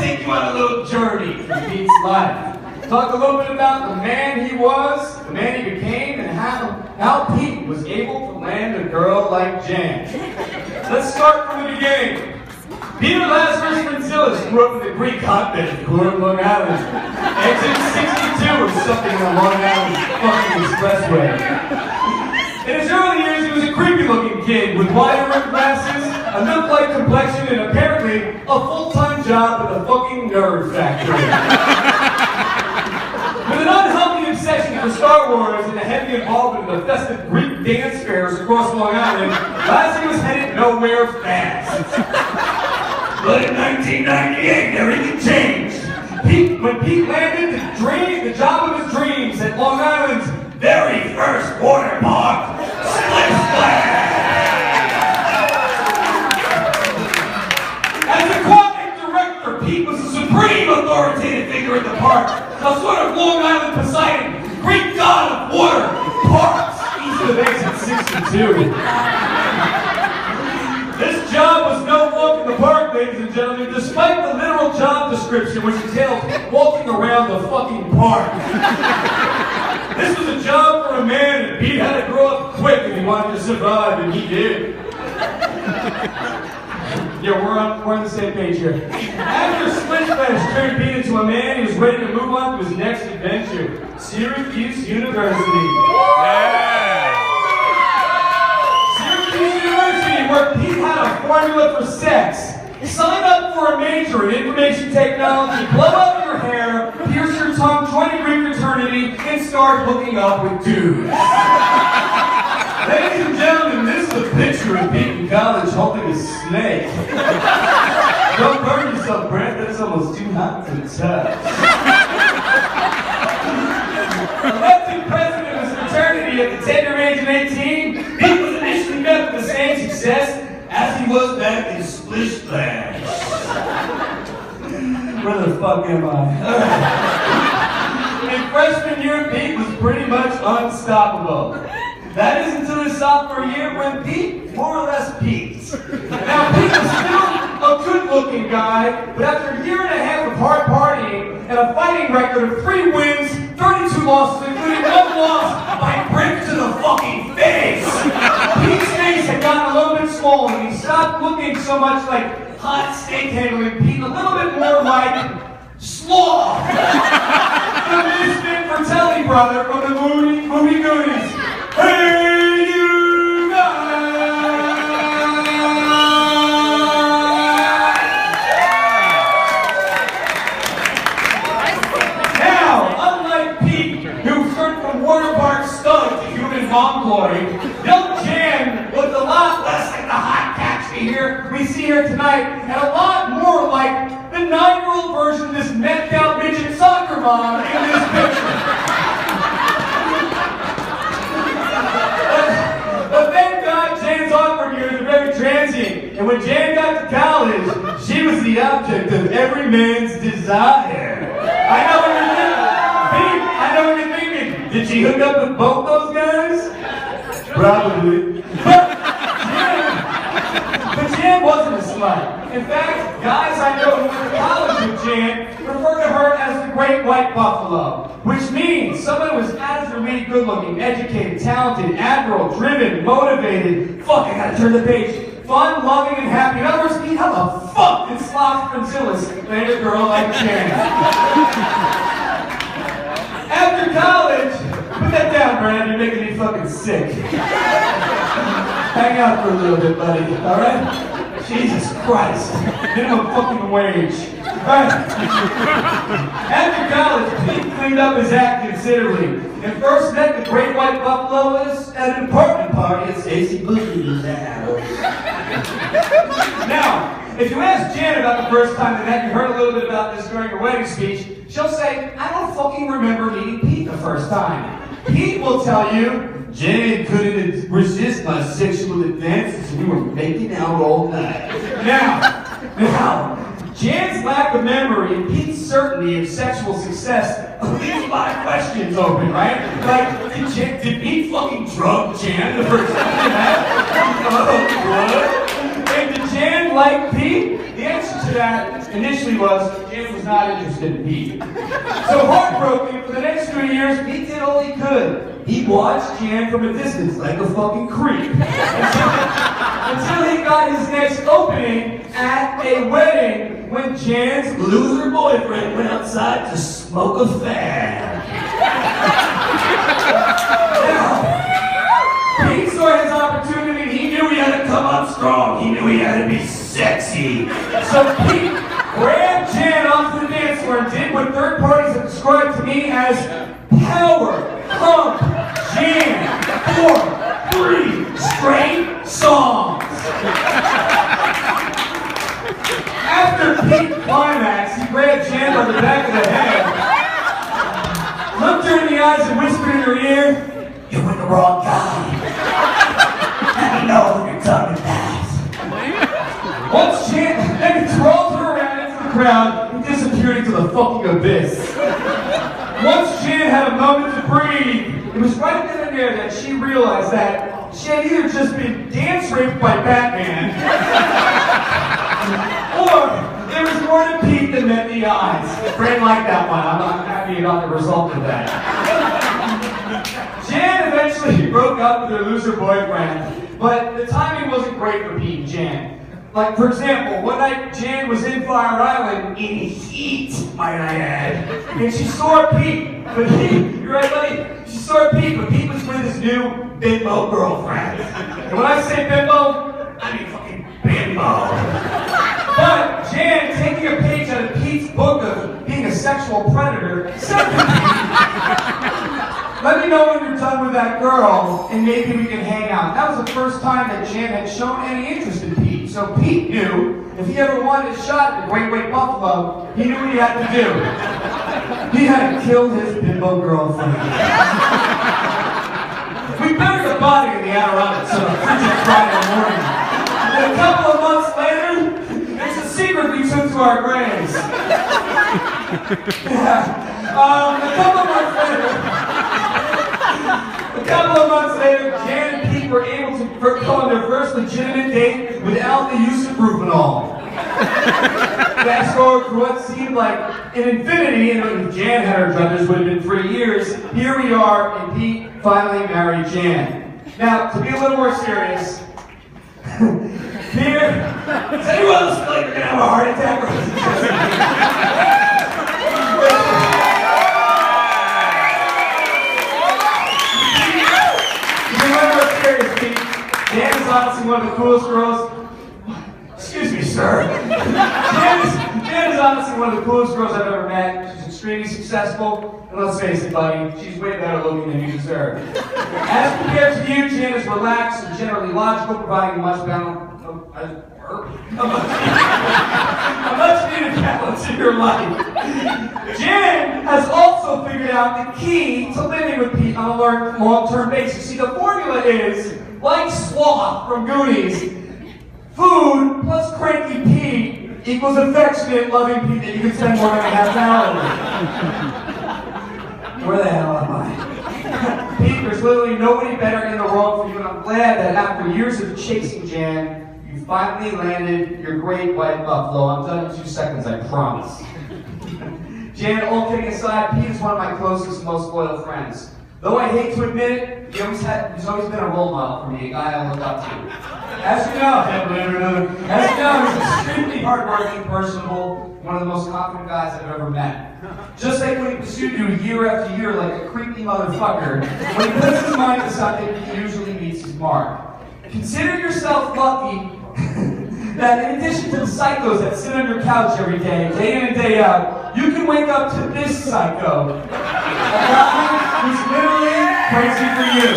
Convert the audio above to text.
take you on a little journey through Pete's life. Talk a little bit about the man he was, the man he became, and how Pete was able to land a girl like Jan. Let's start from the beginning. Peter Lazarus Franzilis grew up in the Greek hotbed of Coeur, Long Island. Exit 62 or something on Long Island fucking expressway. In his early years, he was a creepy-looking kid with wide-rimmed glasses, a milk-like complexion, and apparently a full-time job at the fucking Nerd Factory. With an unhealthy obsession for Star Wars and a heavy involvement in the festive Greek dance fairs across Long Island, Lassie was headed nowhere fast. But in 1998, everything changed. When Pete landed the job of his dreams at Long Island's very first water park, Splish Splash! As the aquatic director, Pete was a supreme authoritative figure at the park, a sort of Long Island Poseidon, Greek god of water parks, east of exit 62. This job was no walk in the park, ladies and gentlemen, despite the literal job description, which entailed walking around the fucking park. This was a job for a man, and Pete had to grow up quick if he wanted to survive, and he did. Yeah, we're on the same page here. After Splish Splash turned Pete into a man, he was ready to move on to his next adventure, Syracuse University. Yeah. Syracuse University, where Pete had a formula for sex. Sign up for a major in information technology, blow out your hair, pierce your tongue, join a Greek fraternity, and start hooking up with dudes. Ladies and gentlemen, this is a picture of Pete in college holding a snake. Don't burn yourself, Brent. That's almost too hot to touch. Elected president of his fraternity at the tender age of 18, Pete was initially met with the same success as he was back in Splish Splash. Where the fuck am I? In freshman year, Pete was pretty much unstoppable. That is until his sophomore year when Pete more or less peaked. Now, Pete was still a good-looking guy, but after a year and a half of hard partying and a fighting record of 3 wins, 32 losses, including 1 loss by brick to the fucking face, Pete's face had gotten a little bit swollen, and he stopped looking so much like hot steak handling Pete, a little bit more like Sloth, the misfit Fratelli brother from the movie Goonies. Hey, you Now, unlike Pete, who turned from water park stud to human mongoloid, young Jan looked a lot less like the hot catch we see here tonight, and a lot more like the 9-year-old version of this met-out midget soccer mom in this picture. But thank God Jan's awkward years are very transient, and when Jan got to college, she was the object of every man's desire. I know what you're thinking. Pete, I know what you're thinking. Did she hook up with both those guys? Probably. But Jan wasn't a slut. In fact, guys I know who went to college with Jan refer to her as the Great White Buffalo, which means someone who was absolutely good-looking, educated, talented, admirable, driven, motivated, fuck, I gotta turn the page, fun, loving, and happy. In other words, Pete, how the fuck did Sloth Franzilis land a girl like Jan? After college, put that down, Brad, you're making me fucking sick. Hang out for a little bit, buddy, alright? Jesus Christ. Minimum fucking wage. Alright. After college, Pete cleaned up his act considerably and first met the Great White Buffalo at an apartment party at Stacy Boogie's house. Now, if you ask Jan about the first time they met, you heard a little bit about this during her wedding speech, she'll say, I don't fucking remember meeting Pete the first time. Pete will tell you, Jan couldn't resist my sexual advances. We were making out all night. Now, Jan's lack of memory and Pete's certainty of sexual success leaves a lot of questions open, right? Like, did Pete fucking drug Jan the first time they met? Oh, what? And did Jan like Pete? The answer to that initially was Jan was not interested in Pete. So heartbroken, for the next 2 years, Pete did all he could. He watched Jan from a distance like a fucking creep. Until he got his next opening at a wedding when Jan's loser boyfriend went outside to smoke a fan. Now, Pete saw his opportunity. He knew he had to come up strong. He knew he had to be sexy. So Pete grabbed Jan off the dance floor and did what third parties have described to me as power pump Jan for 3 straight songs. After Pete climaxed, he grabbed Jan by the back of the head, looked her in the eyes and whispered in her ear, "You're with the wrong guy. Let me know when you're coming back." Once Jan then he twirled her around into the crowd and disappeared into the fucking abyss. Once Jan had a moment to breathe, it was right then and there that she realized that she had either just been dance raped by Batman, or there was more to Pete than met the eyes. Fran liked that one. I'm happy about the result of that. Jan eventually broke up with her loser boyfriend, but the timing wasn't great for Pete and Jan. Like, for example, one night Jan was in Fire Island in heat, might I add, and she saw Pete, but you're right, buddy, she saw Pete, but Pete was with his new bimbo girlfriend. And when I say bimbo, I mean fucking bimbo. But Jan, taking a page out of Pete's book of being a sexual predator, said to Pete, "Let me know when you're done with that girl, and maybe we can hang out." That was the first time that Jan had shown any interest in Pete. So Pete knew if he ever wanted a shot at the Great White Buffalo, he knew what he had to do. He had to kill his bimbo girlfriend. We buried the body in the Adirondacks on a frigid Friday morning. And a couple of months later, there's a secret we took to our graves. A couple of months later, Jan and Pete were able to go on their first legitimate date without the use of Rufinol. Fast forward for what seemed like an infinity, and if Jan had her druthers, would have been 3 years. Here we are, and Pete finally married Jan. Now, to be a little more serious, here, does anyone else feel like they're gonna have a heart attack? Jan is honestly one of the coolest girls. Excuse me, sir. Jan is honestly one of the coolest girls I've ever met. She's extremely successful, and let's face it, buddy, she's way better looking than you deserve. As compared to you, Jan is relaxed and generally logical, providing a much needed balance in your life. Jan has also figured out the key to living with Pete on a long-term basis. See, the formula is, like Sloth from Goonies, food plus cranky Pete equals affectionate, loving Pete that you can spend more than a half hour with. Where the hell am I? Pete, there's literally nobody better in the world for you, and I'm glad that after years of chasing Jan, you finally landed your great white buffalo. I'm done in 2 seconds, I promise. Jan, all kidding aside, Pete is one of my closest and most loyal friends. Though I hate to admit it, he's always been a role model for me, a guy I look up to. As you know, he's extremely hardworking, personable, one of the most confident guys I've ever met. Just like when he pursued you year after year like a creepy motherfucker, when he puts his mind to something, he usually meets his mark. Consider yourself lucky that in addition to the psychos that sit on your couch every day in and day out, you can wake up to this psycho. A guy who's literally crazy for you.